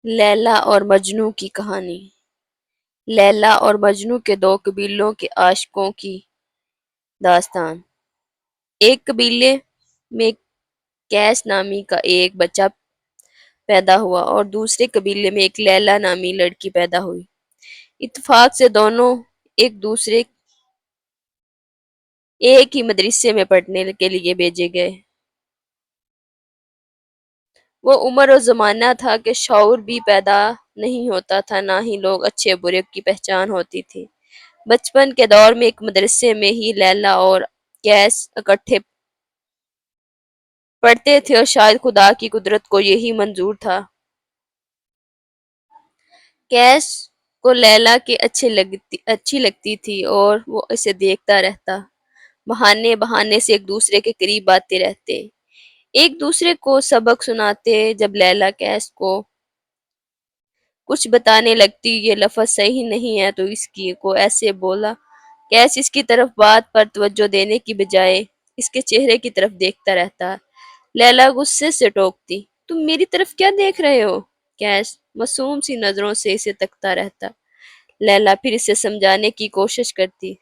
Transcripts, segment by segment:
لیلا اور مجنوں کی کہانی۔ لیلا اور مجنوں کے دو قبیلوں کے عاشقوں کی داستان۔ ایک قبیلے میں کیس نامی کا ایک بچہ پیدا ہوا اور دوسرے قبیلے میں ایک لیلا نامی لڑکی پیدا ہوئی۔ اتفاق سے دونوں ایک دوسرے ایک ہی مدرسے میں پڑھنے کے لیے بھیجے گئے۔ وہ عمر و زمانہ تھا کہ شعور بھی پیدا نہیں ہوتا تھا، نہ ہی لوگ اچھے برے کی پہچان ہوتی تھی۔ بچپن کے دور میں ایک مدرسے میں ہی لیلا اور کیس اکٹھے پڑھتے تھے اور شاید خدا کی قدرت کو یہی منظور تھا۔ کیس کو لیلا کے اچھی لگتی تھی اور وہ اسے دیکھتا رہتا۔ بہانے بہانے سے ایک دوسرے کے قریب آتے رہتے، ایک دوسرے کو سبق سناتے۔ جب لیلا کیس کو کچھ بتانے لگتی، یہ لفظ صحیح نہیں ہے تو اس کی کو ایسے بولا، کیس اس کی طرف بات پر توجہ دینے کی بجائے اس کے چہرے کی طرف دیکھتا رہتا۔ لیلا غصے سے ٹوکتی، تم میری طرف کیا دیکھ رہے ہو؟ کیس معصوم سی نظروں سے اسے تکتا رہتا۔ لیلا پھر اسے سمجھانے کی کوشش کرتی،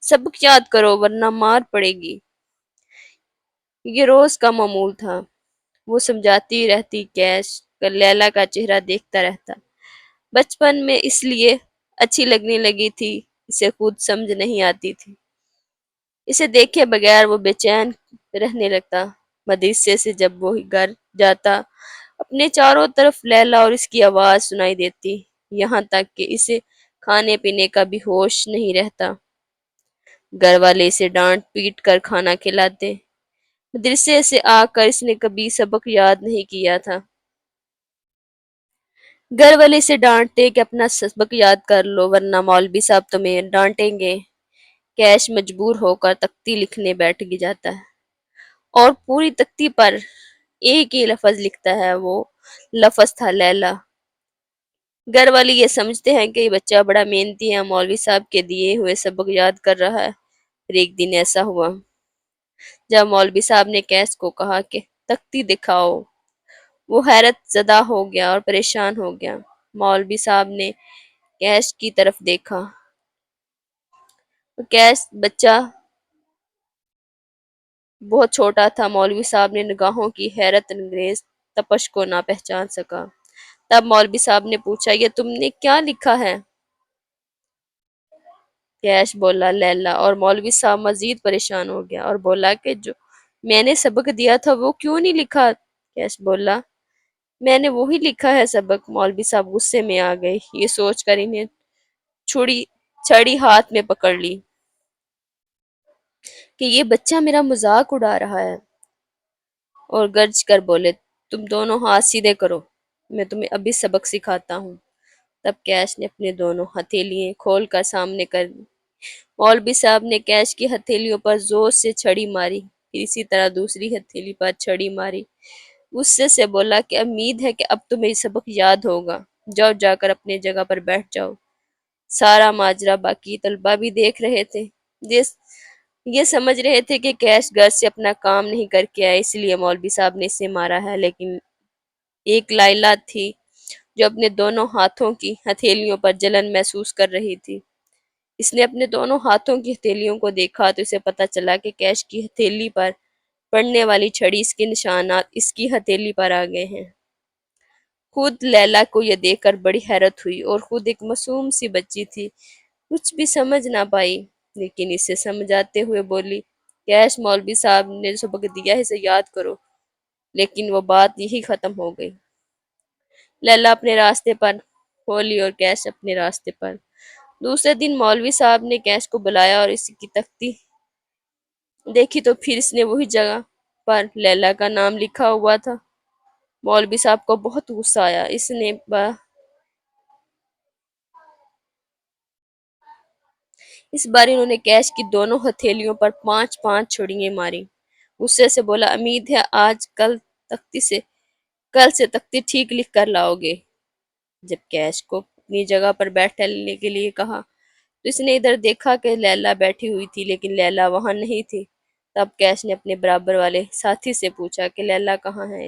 سبق یاد کرو ورنہ مار پڑے گی۔ یہ روز کا معمول تھا، وہ سمجھاتی رہتی، کیس لیلا کا چہرہ دیکھتا رہتا۔ بچپن میں اس لیے اچھی لگنے لگی تھی، اسے خود سمجھ نہیں آتی تھی۔ اسے دیکھے بغیر وہ بے چین رہنے لگتا۔ مدرسے سے جب وہ گھر جاتا، اپنے چاروں طرف لیلا اور اس کی آواز سنائی دیتی، یہاں تک کہ اسے کھانے پینے کا بھی ہوش نہیں رہتا۔ گھر والے اسے ڈانٹ پیٹ کر کھانا کھلاتے۔ مدرسے سے آ کر اس نے کبھی سبق یاد نہیں کیا تھا۔ گھر والے اسے ڈانٹتے کہ اپنا سبق یاد کر لو ورنہ مولوی صاحب تمہیں ڈانٹیں گے۔ کیش مجبور ہو کر تختی لکھنے بیٹھ جاتا ہے اور پوری تختی پر ایک ہی لفظ لکھتا ہے، وہ لفظ تھا لیلا۔ گھر والے یہ سمجھتے ہیں کہ یہ بچہ بڑا محنتی ہے، مولوی صاحب کے دیے ہوئے سبق یاد کر رہا ہے۔ پھر ایک دن ایسا ہوا جب مولوی صاحب نے کیس کو کہا کہ تختی دکھاؤ، وہ حیرت زدہ ہو گیا اور پریشان ہو گیا۔ مولوی صاحب نے کیش کی طرف دیکھا، کیش بچہ بہت چھوٹا تھا۔ مولوی صاحب نے نگاہوں کی حیرت انگیز تپش کو نہ پہچان سکا۔ تب مولوی صاحب نے پوچھا، یہ تم نے کیا لکھا ہے؟ کیش بولا لیلا، اور مولوی صاحب مزید پریشان ہو گیا اور بولا کہ جو میں نے سبق دیا تھا وہ کیوں نہیں لکھا؟ کیش بولا، میں نے وہی لکھا ہے سبق۔ مولوی صاحب غصے میں آ گئے، یہ سوچ کر انہیں چھڑی ہاتھ میں پکڑ لی کہ یہ بچہ میرا مذاق اڑا رہا ہے، اور گرج کر بولے، تم دونوں ہاتھ سیدھے کرو، میں تمہیں ابھی سبق سکھاتا ہوں۔ تب کیش نے اپنے دونوں ہتھیلیاں کھول کر سامنے کر دی۔ مولوی صاحب نے کیش کی ہتھیلیوں پر زور سے چھڑی ماری، پھر اسی طرح دوسری ہتھیلی پر چھڑی ماری۔ غصے سے بولا کہ امید ہے کہ اب تمہیں سبق یاد ہوگا، جاؤ جا کر اپنے جگہ پر بیٹھ جاؤ۔ سارا ماجرا باقی طلبہ بھی دیکھ رہے تھے، یہ سمجھ رہے تھے کہ کیش گھر سے اپنا کام نہیں کر کے آئے، اس لیے مولوی صاحب نے اسے مارا ہے۔ لیکن ایک لائلا تھی جو اپنے دونوں ہاتھوں کی ہتھیلیوں پر جلن محسوس کر رہی تھی۔ اس نے اپنے دونوں ہاتھوں کی ہتھیلیوں کو دیکھا تو اسے پتہ چلا کہ کیش کی ہتھیلی پر پڑنے والی چھڑی، اس کے نشانات اس کی ہتھیلی پر آ گئے ہیں۔ خود لیلا کو یہ دیکھ کر بڑی حیرت ہوئی، اور خود ایک معصوم سی بچی تھی، کچھ بھی سمجھ نہ پائی، لیکن اسے سمجھاتے ہوئے بولی، کیش مولوی صاحب نے سبق دیا ہے، اسے یاد کرو۔ لیکن وہ بات یہی ختم ہو گئی۔ لیلا اپنے راستے پر ہولی اور کیش اپنے راستے پر۔ دوسرے دن مولوی صاحب نے کیش کو بلایا اور اس کی تختی دیکھی تو پھر اس نے وہی جگہ پر لیلا کا نام لکھا ہوا تھا۔ مولوی صاحب کو بہت غصہ آیا، اس بار انہوں نے کیش کی دونوں ہتھیلیوں پر 5 چھڑیاں ماری۔ غصے سے بولا، امید ہے آج کل سے تختی ٹھیک لکھ کر لاؤ گے۔ جب کیش کو اپنی جگہ پر بیٹھنے کے لیے کہا تو اس نے ادھر دیکھا کہ لیلا بیٹھی ہوئی تھی، لیکن لیلا وہاں نہیں تھی۔ تب کیش نے اپنے برابر والے ساتھی سے پوچھا کہ لیلا کہاں ہے؟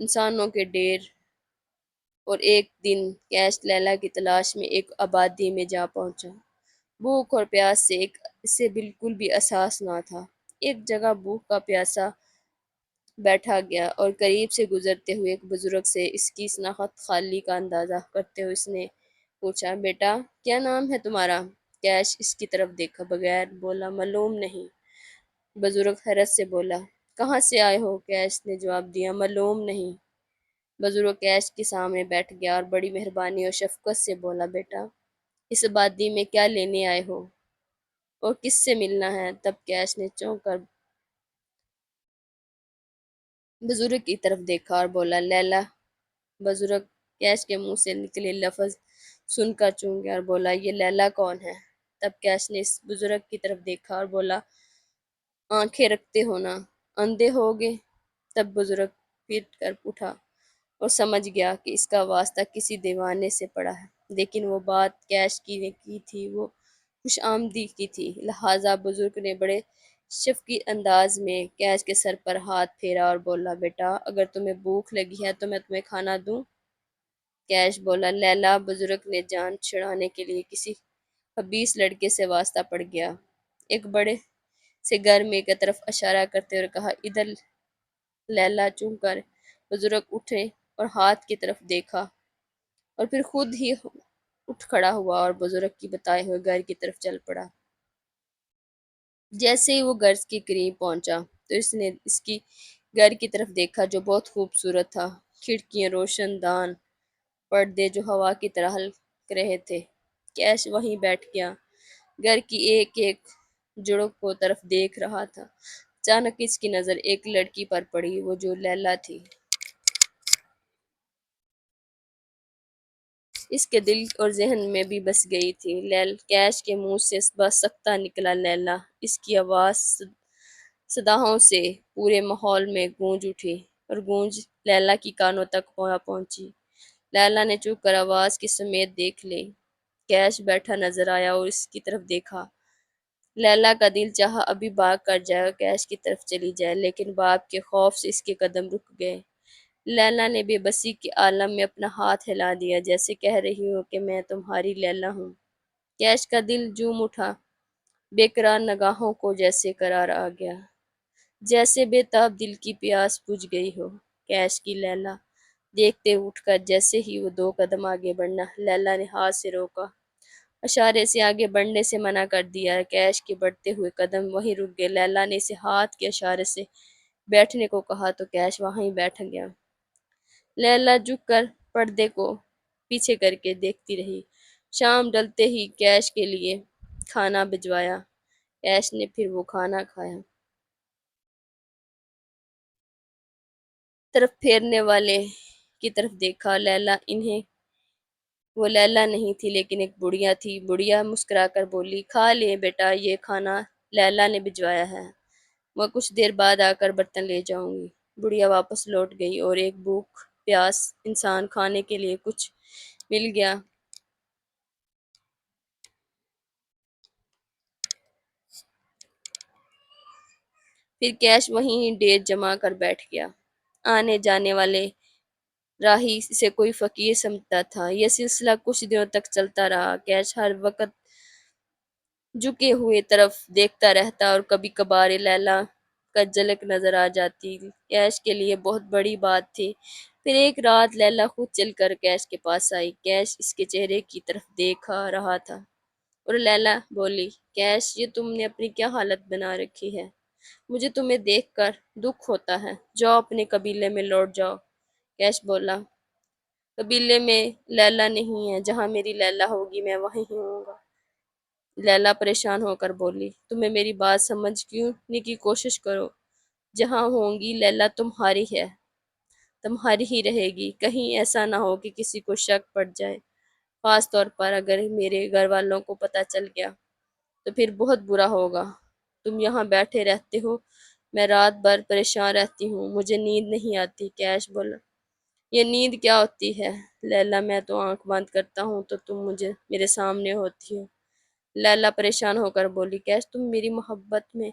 انسانوں کے ڈھیر۔ اور ایک دن کیش لیلا کی تلاش میں ایک آبادی میں جا پہنچا۔ بھوک اور پیاس سے اسے بالکل بھی احساس نہ تھا۔ ایک جگہ بھوک کا پیاسا بیٹھا گیا اور قریب سے گزرتے ہوئے ایک بزرگ سے اس کی شناخت خالی کا اندازہ کرتے ہوئے اس نے پوچھا، بیٹا کیا نام ہے تمہارا؟ کیش اس کی طرف دیکھا بغیر بولا، معلوم نہیں۔ بزرگ حیرت سے بولا، کہاں سے آئے ہو؟ کیش نے جواب دیا، معلوم نہیں۔ بزرگ کیش کے سامنے بیٹھ گیا اور بڑی مہربانی اور شفقت سے بولا، بیٹا اس آبادی میں کیا لینے آئے ہو اور کس سے ملنا ہے؟ تب کیش نے چونک کر بزرگ کی طرف دیکھا اور بولا، لیلا۔ بزرگ کیش کے منہ سے نکلے لفظ سن کر چونک گیا اور بولا، یہ لیلا کون ہے؟ تب کیش نے اس بزرگ کی طرف دیکھا اور بولا، آنکھیں رکھتے ہو نا، اندھے ہوگے؟ تب بزرگ پھر کر اٹھا اور سمجھ گیا کہ اس کا واسطہ کسی دیوانے سے پڑا ہے، لیکن وہ بات کیش کی نے کی تھی وہ خوش آمدی کی تھی، لہٰذا بزرگ نے بڑے شفقی انداز میں کیش کے سر پر ہاتھ پھیرا اور بولا، بیٹا اگر تمہیں بھوک لگی ہے تو میں تمہیں کھانا دوں؟ کیش بولا، لیلا۔ بزرگ نے جان چھڑانے کے لیے کسی خبیث لڑکے سے واسطہ پڑ گیا۔ ایک بڑے سے گھر میں کی طرف اشارہ کرتے ہوئے کہا، ادھر۔ لیلا چون کر بزرگ اٹھے اور ہاتھ کی طرف دیکھا اور پھر خود ہی اٹھ کھڑا ہوا اور بزرگ کی بتائے ہوئے گھر کی طرف چل پڑا۔ جیسے ہی وہ گھر کے قریب پہنچا تو اس نے اس کی گھر کی طرف دیکھا جو بہت خوبصورت تھا۔ کھڑکیاں روشن دان، پردے جو ہوا کی طرح ہلک رہے تھے۔ کیش وہیں بیٹھ گیا، گھر کی ایک ایک جڑوں کو طرف دیکھ رہا تھا۔ اچانک اس کی نظر ایک لڑکی پر پڑی، وہ جو لیلا تھی۔ اس کے دل اور ذہن میں بھی بس گئی تھی۔ کیش کے منہ سے بس سکتا نکلا، لیلا۔ اس کی آواز صداؤں سے پورے ماحول میں گونج اٹھی اور گونج لیلا کی کانوں تک پہنچی۔ لیلا نے چپ کر آواز کی سمیت دیکھ لی۔ کیش بیٹھا نظر آیا اور اس کی طرف دیکھا۔ لیلا کا دل چاہا ابھی بھاگ کر جائے اور کیش کی طرف چلی جائے، لیکن باپ کے خوف سے اس کے قدم رک گئے۔ لیلا نے بے بسی کے عالم میں اپنا ہاتھ ہلا دیا، جیسے کہہ رہی ہوں کہ میں تمہاری لیلا ہوں۔ کیش کا دل جھوم اٹھا، بے قرار نگاہوں کو جیسے قرار آ گیا، جیسے بے تاب دل کی پیاس بجھ گئی ہو۔ کیش کی لیلا دیکھتے اٹھ کر جیسے ہی وہ 2 قدم آگے بڑھنا، لیلا نے ہاتھ سے روکا، اشارے سے آگے بڑھنے سے منع کر دیا۔ کیش کے بڑھتے ہوئے قدم وہیں رک گئے۔ لیلا نے اسے ہاتھ کے اشارے سے بیٹھنے کو کہا تو کیش وہیں بیٹھ گیا۔ لیلا جھک کر پردے کو پیچھے کر کے دیکھتی رہی۔ شام ڈلتے ہی کیش کے لیے کھانا بھجوایا۔ کیش نے پھر وہ کھانا کھایا۔ طرف پھیرنے والے کی طرف دیکھا، وہ لیلا نہیں تھی لیکن ایک بڑھیا تھی۔ بڑھیا مسکرا کر بولی، کھا لے بیٹا، یہ کھانا لیلا نے بھجوایا ہے، میں کچھ دیر بعد آ کر برتن لے جاؤں گی۔ بڑھیا واپس لوٹ گئی اور ایک بھوک پیاس انسان کھانے کے لیے کچھ مل گیا۔ پھر کیش وہیں ڈھیر جما کر بیٹھ گیا۔ آنے جانے والے راہی سے کوئی فقیر سمجھتا تھا۔ یہ سلسلہ کچھ دنوں تک چلتا رہا۔ کیش ہر وقت جھکے ہوئے طرف دیکھتا رہتا اور کبھی کبھار لیلا کا جھلک نظر آ جاتی۔ کیش کے لیے بہت بڑی بات تھی۔ پھر ایک رات لیلا خود چل کر کیش کے پاس آئی۔ کیش اس کے چہرے کی طرف دیکھا رہا تھا اور لیلا بولی، کیش یہ تم نے اپنی کیا حالت بنا رکھی ہے؟ مجھے تمہیں دیکھ کر دکھ ہوتا ہے، جاؤ اپنے قبیلے میں لوٹ جاؤ۔ کیش بولا، قبیلے میں لیلا نہیں ہے، جہاں میری لیلا ہوگی میں وہیں ہوں گا۔ لیلا پریشان ہو کر بولی، تمہیں میری بات سمجھنے کی کوشش کرو، جہاں ہوں گی لیلا تمہاری ہے، تمہاری ہی رہے گی، کہیں ایسا نہ ہو کہ کسی کو شک پڑ جائے، خاص طور پر اگر میرے گھر والوں کو پتہ چل گیا تو پھر بہت برا ہوگا۔ تم یہاں بیٹھے رہتے ہو، میں رات بھر پریشان رہتی ہوں، مجھے نیند نہیں آتی۔ کیش بولا، یہ نیند کیا ہوتی ہے لیلا، میں تو آنکھ بند کرتا ہوں تو تم میرے سامنے ہوتی ہو۔ لیلا پریشان ہو کر بولی، کیش تم میری محبت میں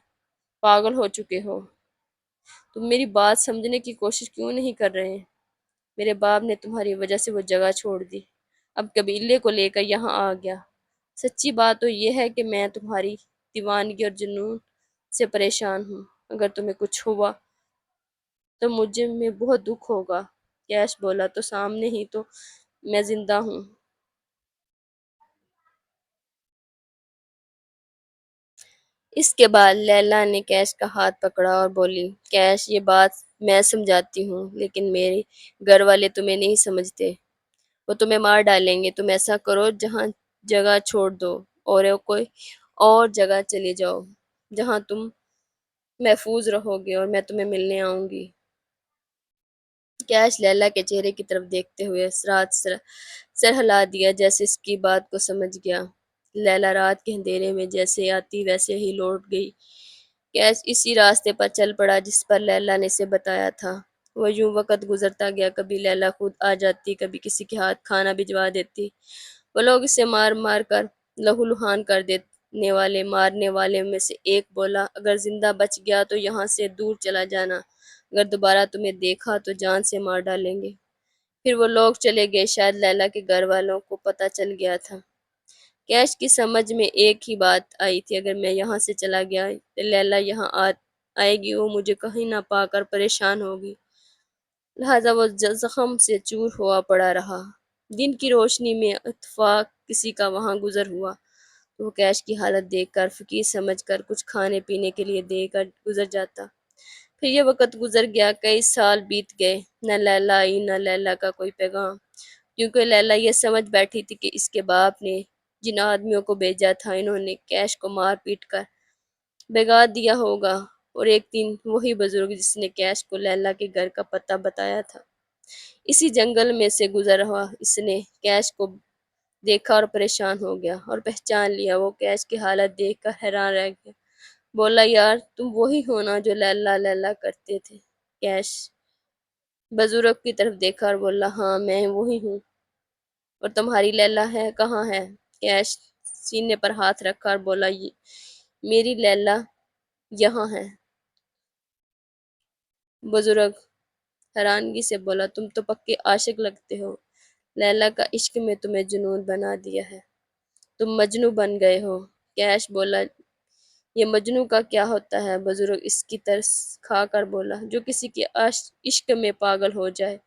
پاگل ہو چکے ہو، تم میری بات سمجھنے کی کوشش کیوں نہیں کر رہے؟ میرے باپ نے تمہاری وجہ سے وہ جگہ چھوڑ دی، اب قبیلے کو لے کر یہاں آ گیا۔ سچی بات تو یہ ہے کہ میں تمہاری دیوانگی اور جنون سے پریشان ہوں۔ اگر تمہیں کچھ ہوا تو مجھے میں بہت دکھ ہوگا۔ کیش بولا، تو سامنے ہی تو میں زندہ ہوں۔ اس کے بعد لیلا نے کیش کا ہاتھ پکڑا اور بولی، کیش، یہ بات میں سمجھاتی ہوں لیکن میرے گھر والے تمہیں نہیں سمجھتے، وہ تمہیں مار ڈالیں گے۔ تم ایسا کرو، جہاں جگہ چھوڑ دو اور کوئی اور جگہ چلے جاؤ جہاں تم محفوظ رہو گے اور میں تمہیں ملنے آؤں گی۔ کیش لیلا کے چہرے کی طرف دیکھتے ہوئے سر ہلا دیا، جیسے اس کی بات کو سمجھ گیا۔ لیلا رات کے اندھیرے میں جیسے آتی ویسے ہی لوٹ گئی۔ کیش اسی راستے پر چل پڑا جس پر لیلا نے اسے بتایا تھا۔ وہ یوں وقت گزرتا گیا، کبھی لیلا خود آ جاتی، کبھی کسی کے ہاتھ کھانا بھجوا دیتی۔ وہ لوگ اسے مار مار کر لہو لہان کر دینے والے مارنے والے میں سے ایک بولا، اگر زندہ بچ گیا تو یہاں سے دور چلا جانا، اگر دوبارہ تمہیں دیکھا تو جان سے مار ڈالیں گے۔ پھر وہ لوگ چلے گئے۔ شاید لیلا کے گھر والوں کو پتہ چل گیا تھا۔ کیش کی سمجھ میں ایک ہی بات آئی تھی، اگر میں یہاں سے چلا گیا تو لیلا یہاں آئے گی، وہ مجھے کہیں نہ پا کر پریشان ہوگی، لہٰذا وہ زخم سے چور ہوا پڑا رہا۔ دن کی روشنی میں اتفاق کسی کا وہاں گزر ہوا تو وہ کیش کی حالت دیکھ کر فقیر سمجھ کر کچھ کھانے پینے کے لیے دے کر گزر جاتا۔ پھر یہ وقت گزر گیا، کئی سال بیت گئے، نہ لیلا آئی نہ لیلا کا کوئی پیغام، کیونکہ لیلا یہ سمجھ بیٹھی تھی کہ اس کے باپ نے جن آدمیوں کو بھیجا تھا انہوں نے کیش کو مار پیٹ کر بھگا دیا ہوگا، اور ایک دن وہی بزرگ جس نے کیش کو لیلا کے گھر کا پتہ بتایا تھا اسی جنگل میں سے گزر ہوا، اس نے کیش کو دیکھا اور پریشان ہو گیا اور پہچان لیا۔ وہ کیش کی حالت دیکھ کر حیران رہ گیا، بولا، یار تم وہی ہو نا جو لیلا لیلا کرتے تھے؟ کیش بزرگ کی طرف دیکھا اور بولا، ہاں میں وہی ہوں، اور تمہاری لیلا ہے کہاں ہے؟ کیش سینے پر ہاتھ رکھا اور بولا، میری لیلا یہاں ہے۔ بزرگ حیرانگی سے بولا، تم تو پکے عاشق لگتے ہو، لیلا کا عشق میں تمہیں جنون بنا دیا ہے، تم مجنوں بن گئے ہو۔ کیش بولا، یہ مجنوں کا کیا ہوتا ہے؟ بزرگ اس کی طرز کھا کر بولا، جو کسی کے عشق میں پاگل ہو جائے،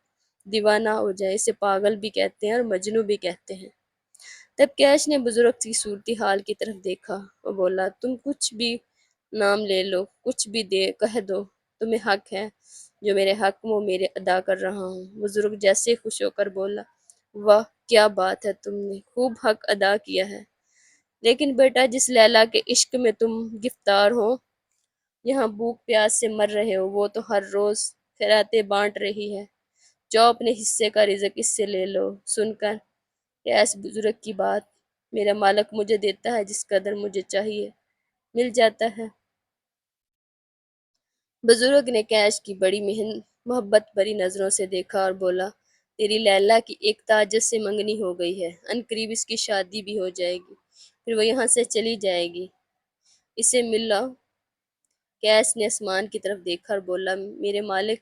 دیوانہ ہو جائے، اسے پاگل بھی کہتے ہیں اور مجنوں بھی کہتے ہیں۔ تب کیش نے بزرگ کی صورتحال کی طرف دیکھا اور بولا، تم کچھ بھی نام لے لو، کچھ بھی کہہ دو، تمہیں حق ہے، جو میرے حق وہ میرے ادا کر رہا ہوں۔ بزرگ جیسے خوش ہو کر بولا، واہ کیا بات ہے، تم نے خوب حق ادا کیا ہے، لیکن بیٹا جس لیلا کے عشق میں تم گرفتار ہو، یہاں بھوک پیاس سے مر رہے ہو، وہ تو ہر روز خیراتیں بانٹ رہی ہے، جاؤ اپنے حصے کا رزق اس سے لے لو۔ سن کر کیس بزرگ کی بات، میرا مالک مجھے دیتا ہے جس قدر مجھے چاہیے، مل جاتا ہے۔ بزرگ نے کیش کی بڑی محبت بری نظروں سے دیکھا اور بولا، تیری لیلا کی ایک تاجر سے منگنی ہو گئی ہے، عنقریب اس کی شادی بھی ہو جائے گی، پھر وہ یہاں سے چلی جائے گی، اسے مل لاؤ۔ کیش نے آسمان کی طرف دیکھا اور بولا، میرے مالک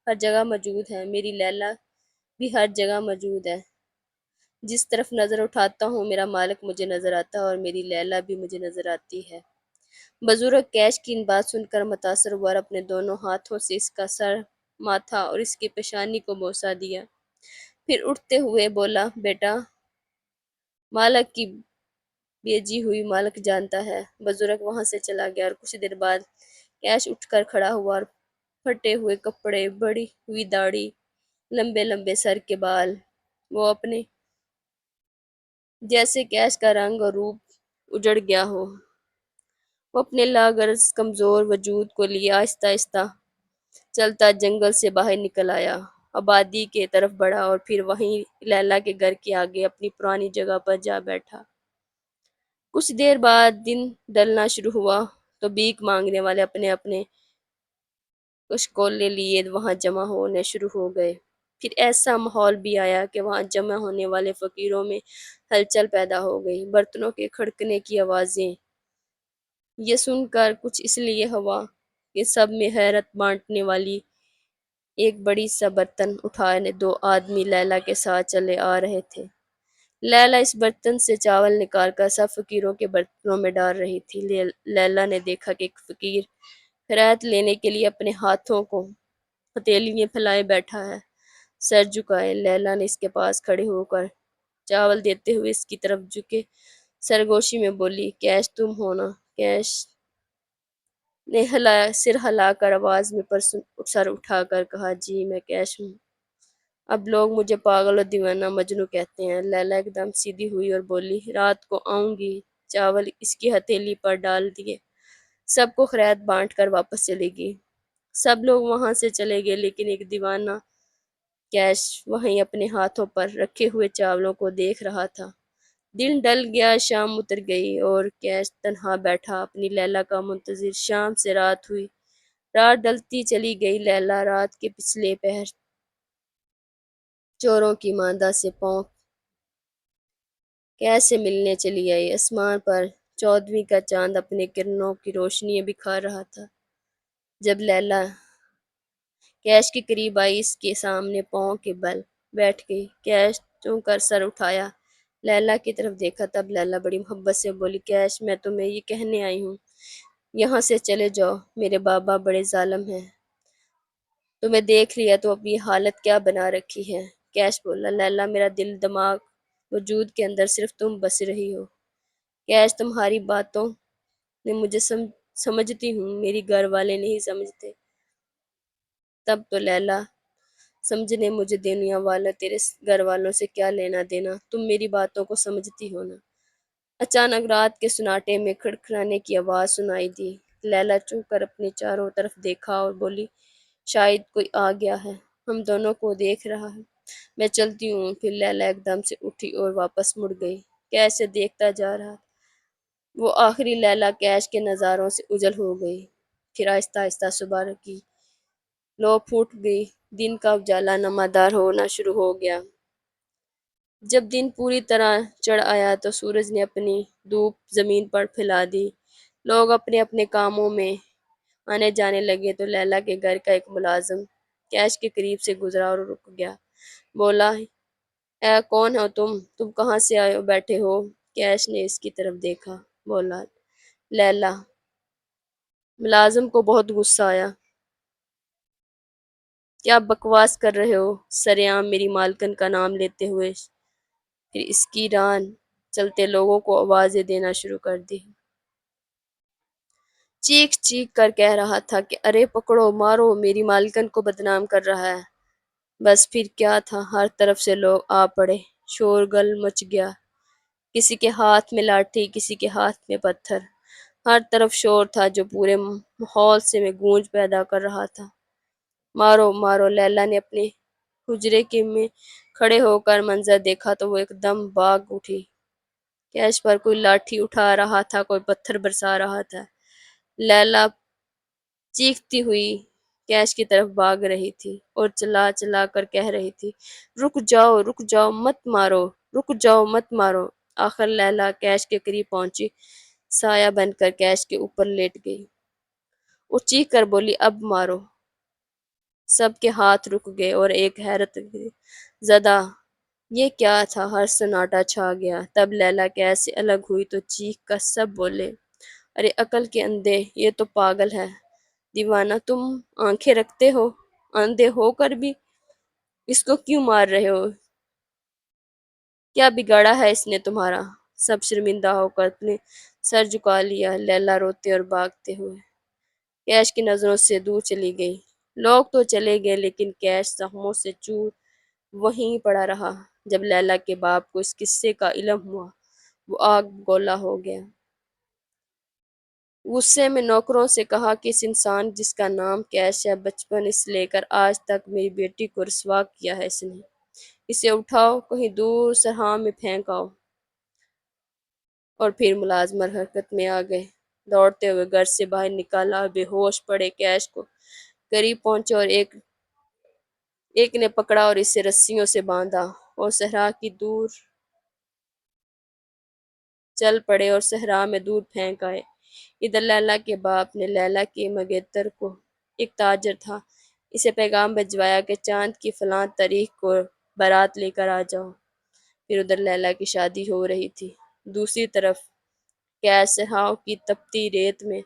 ہر جگہ موجود ہے، میری لیلا بھی ہر جگہ موجود ہے، جس طرف نظر اٹھاتا ہوں میرا مالک مجھے نظر آتا ہے اور میری لیلا بھی مجھے نظر آتی ہے۔ بزرگ کیش کی ان بات سن کر متاثر ہوا اور اپنے دونوں ہاتھوں سے اس کا سر، ماتھا اور اس کی پیشانی کو بوسہ دیا، پھر اٹھتے ہوئے بولا، بیٹا مالک کی بھیجی ہوئی مالک جانتا ہے۔ بزرگ وہاں سے چلا گیا اور کچھ دیر بعد کیش اٹھ کر کھڑا ہوا اور پھٹے ہوئے کپڑے، بڑی ہوئی داڑھی، لمبے لمبے سر کے بال، وہ اپنے جیسے کیش کا رنگ اور روپ اجڑ گیا ہو، وہ اپنے لاغرض کمزور وجود کو لیے آہستہ آہستہ چلتا جنگل سے باہر نکل آیا، آبادی کے طرف بڑھا اور پھر وہیں لیلا کے گھر کے آگے اپنی پرانی جگہ پر جا بیٹھا۔ کچھ دیر بعد دن ڈھلنا شروع ہوا تو بھیک مانگنے والے اپنے اپنے کشکولے لیے وہاں جمع ہونے شروع ہو گئے۔ پھر ایسا ماحول بھی آیا کہ وہاں جمع ہونے والے فقیروں میں ہلچل پیدا ہو گئی، برتنوں کے کھڑکنے کی آوازیں، یہ سن کر کچھ اس لیے ہوا کہ سب میں حیرت بانٹنے والی ایک بڑی سا برتن اٹھانے دو آدمی لیلا کے ساتھ چلے آ رہے تھے۔ لیلا اس برتن سے چاول نکال کر سب فقیروں کے برتنوں میں ڈال رہی تھی۔ لیلا نے دیکھا کہ ایک فقیر خیرات لینے کے لیے اپنے ہاتھوں کو ہتھیلی پھیلائے بیٹھا ہے، سر جھکائے۔ لیلا نے اس کے پاس کھڑے ہو کر چاول دیتے ہوئے اس کی طرف جھکے سرگوشی میں بولی، کیش تم ہو نا؟ کیش نے سر ہلا کر آواز میں سر اٹھا کر کہا، جی میں کیش ہوں۔ اب لوگ مجھے پاگل اور دیوانہ مجنوں کہتے ہیں۔ لیلا ایک دم سیدھی ہوئی اور بولی، رات کو آؤں گی۔ چاول اس کی ہتھیلی پر ڈال دیے، سب کو خیرات بانٹ کر واپس چلے گی۔ سب لوگ وہاں سے چلے گئے، لیکن ایک دیوانہ کیش وہیں اپنے ہاتھوں پر رکھے ہوئے چاولوں کو دیکھ رہا تھا۔ دن ڈل گیا، شام اتر گئی اور کیش تنہا بیٹھا اپنی لیلا کا منتظر۔ شام سے رات ہوئی، رات ڈلتی چلی گئی۔ لیلا رات کے پچھلے پہر چوروں کی ماندہ سے پاؤں کیش سے ملنے چلی آئی۔ آسمان پر 14ویں کا چاند اپنے کرنوں کی روشنی بکھار رہا تھا۔ جب لیلا کیش کے قریب آئی، اس کے سامنے پاؤں کے بل بیٹھ گئی۔ کیش چون کر سر اٹھایا، لیلا کی طرف دیکھا۔ تب لیلا بڑی محبت سے بولی، کیش میں تمہیں یہ کہنے آئی ہوں، یہاں سے چلے جاؤ، میرے بابا بڑے ظالم ہیں، تمہیں دیکھ لیا تو اب یہ حالت کیا بنا رکھی ہے۔ کیش بولا، لیلا میرا دل دماغ وجود کے اندر صرف تم بس رہی ہو۔ کیش تمہاری باتوں نے مجھے سمجھتی ہوں، میری گھر والے نہیں سمجھتے۔ تب تو لیلا سمجھنے مجھے دنیا والا تیرے گھر والوں سے کیا لینا دینا، تم میری باتوں کو سمجھتی ہو نا۔ اچانک رات کے سناٹے میں کھڑکھڑانے کی آواز سنائی دی۔ لیلا چونک کر اپنے چاروں طرف دیکھا اور بولی، شاید کوئی آ گیا ہے، ہم دونوں کو دیکھ رہا ہے، میں چلتی ہوں۔ پھر لیلا ایک دم سے اٹھی اور واپس مڑ گئی، کیسے دیکھتا جا رہا۔ وہ آخری لیلا کیش کے نظاروں سے اوجھل ہو گئی۔ پھر آہستہ آہستہ صبح کی لو پھوٹ گئی، دن کا اجالا نمودار ہونا شروع ہو گیا۔ جب دن پوری طرح چڑھ آیا تو سورج نے اپنی دھوپ زمین پر پھیلا دی۔ لوگ اپنے اپنے کاموں میں آنے جانے لگے تو لیلا کے گھر کا ایک ملازم کیش کے قریب سے گزرا اور رک گیا۔ بولا، اے کون ہو تم کہاں سے آئے ہو بیٹھے ہو؟ کیش نے اس کی طرف دیکھا، بولا، لیلا۔ ملازم کو بہت غصہ آیا، کیا بکواس کر رہے ہو؟ سرعام میری مالکن کا نام لیتے ہوئے۔ پھر اس کی ران چلتے لوگوں کو آوازیں دینا شروع کر دی، چیخ چیخ کر کہہ رہا تھا کہ ارے پکڑو مارو، میری مالکن کو بدنام کر رہا ہے۔ بس پھر کیا تھا، ہر طرف سے لوگ آ پڑے، شورغل مچ گیا، کسی کے ہاتھ میں لاٹھی، کسی کے ہاتھ میں پتھر، ہر طرف شور تھا جو پورے ماحول سے میں گونج پیدا کر رہا تھا۔ مارو مارو۔ لیلا نے اپنے حجرے کے میں کھڑے ہو کر منظر دیکھا تو وہ ایک دم بھاگ اٹھی۔ کیش پر کوئی لاٹھی اٹھا رہا تھا، کوئی پتھر برسا رہا تھا۔ لیلا چیختی ہوئی کیش کی طرف بھاگ رہی تھی اور چلا چلا کر کہہ رہی تھی، رک جاؤ مت مارو، رک جاؤ مت مارو۔ آخر لیلا کیش کے قریب پہنچی، سایہ بن کر کیش کے اوپر لیٹ گئی اور چیخ کر بولی، اب مارو۔ سب کے ہاتھ رک گئے اور ایک حیرت زدہ یہ کیا تھا، ہر سناٹا چھا گیا۔ تب لیلا کیش سے الگ ہوئی تو چیخ کر سب بولے، ارے عقل کے اندھے، یہ تو پاگل ہے، دیوانہ، تم آنکھیں رکھتے ہو، اندھے ہو کر بھی اس کو کیوں مار رہے ہو؟ کیا بگاڑا ہے اس نے تمہارا؟ سب شرمندہ ہو کر اپنے سر جھکا لیا۔ لیلا روتے اور بھاگتے ہوئے کیش کی نظروں سے دور چلی گئی۔ لوگ تو چلے گئے لیکن کیش زخموں سے چور وہیں پڑا رہا۔ جب لیلا کے باپ کو اس قصے کا علم ہوا، وہ آگ گولا ہو گیا۔ غصے میں نوکروں سے کہا کہ اس انسان جس کا نام کیش ہے، بچپن سے لے کر آج تک میری بیٹی کو رسوا کیا ہے اس نے، اسے اٹھاؤ، کہیں دور صحرا میں پھینک آؤ۔ اور پھر ملازم حرکت میں آ گئے، دوڑتے ہوئے گھر سے باہر نکالا۔ بے ہوش پڑے کیش کو قریب پہنچے اور ایک نے پکڑا اور اسے رسیوں سے باندھا اور صحرا کی دور چل پڑے اور صحرا میں دور پھینک آئے۔ ادھر لیلا کے باپ نے لیلا کے منگیتر کو، ایک تاجر تھا، اسے پیغام بھجوایا کہ چاند کی فلاں تاریخ کو بارات لے کر آ جاؤ۔ پھر ادھر لیلا کی شادی ہو رہی تھی۔ دوسری طرف کیش صحراؤ کی تپتی ریت میں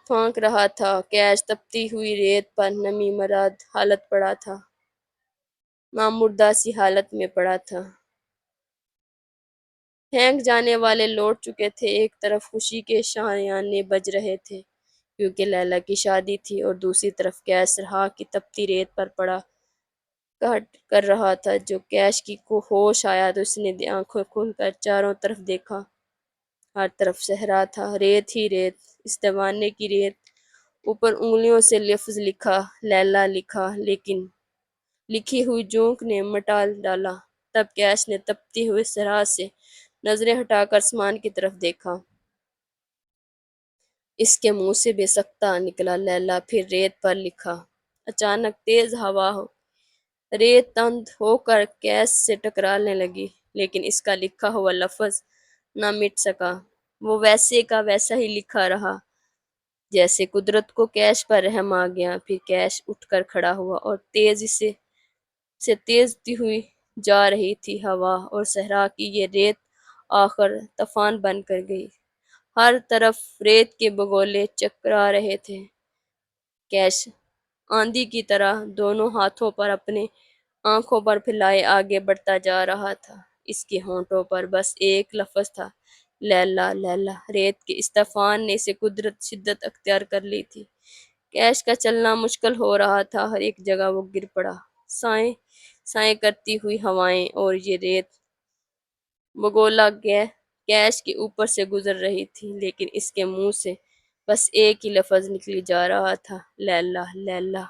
پھونک رہا تھا۔ کیش تپتی ہوئی ریت پر نمی مراد حالت پڑا تھا، مردہ سی حالت میں پڑا تھا۔ پھینک جانے والے لوٹ چکے تھے۔ ایک طرف خوشی کے شایانے بج رہے تھے کیونکہ لیلا کی شادی تھی، اور دوسری طرف کیش صحرا کی تپتی ریت پر پڑا کٹ کر رہا تھا۔ جو کیش کی کو ہوش آیا تو اس نے آنکھیں کھول کر چاروں طرف دیکھا۔ ہر طرف صحرا تھا، ریت ہی ریت، اس دیوانے کی ریت۔ اوپر انگلیوں سے لفظ لکھا، لیلا لکھا، لیکن لکھی ہوئی جونک نے مٹا ڈالا۔ تب کیش نے تپتی ہوئے صحرا سے نظریں ہٹا کر آسمان کی طرف دیکھا۔ اس کے منہ سے بے سختہ نکلا لیلا، پھر ریت پر لکھا۔ اچانک تیز ہوا ریت تند ہو کر کیش سے ٹکرانے لگی، لیکن اس کا لکھا ہوا لفظ نہ مٹ سکا۔ وہ ویسے کا ویسا ہی لکھا رہا، جیسے قدرت کو کیش پر رحم آ گیا۔ پھر کیش اٹھ کر کھڑا ہوا اور تیزی سے تیزتی ہوئی جا رہی تھی ہوا، اور صحرا کی یہ ریت آخر طوفان بن کر گئی۔ ہر طرف ریت کے بگولے چکرا رہے تھے۔ کیش آندھی کی طرح دونوں ہاتھوں پر اپنے آنکھوں پر پھیلائے آگے بڑھتا جا رہا تھا۔ اس کے ہونٹوں پر بس ایک لفظ تھا، لیلا لیلا۔ ریت کے اس طوفان نے اسے قدرت شدت اختیار کر لی تھی۔ کیش کا چلنا مشکل ہو رہا تھا، ہر ایک جگہ وہ گر پڑا۔ سائیں سائیں کرتی ہوئی ہوائیں اور یہ ریت بگولا کیش کے اوپر سے گزر رہی تھی، لیکن اس کے منہ سے بس ایک ہی لفظ نکلی جا رہا تھا، لیلا لیلا۔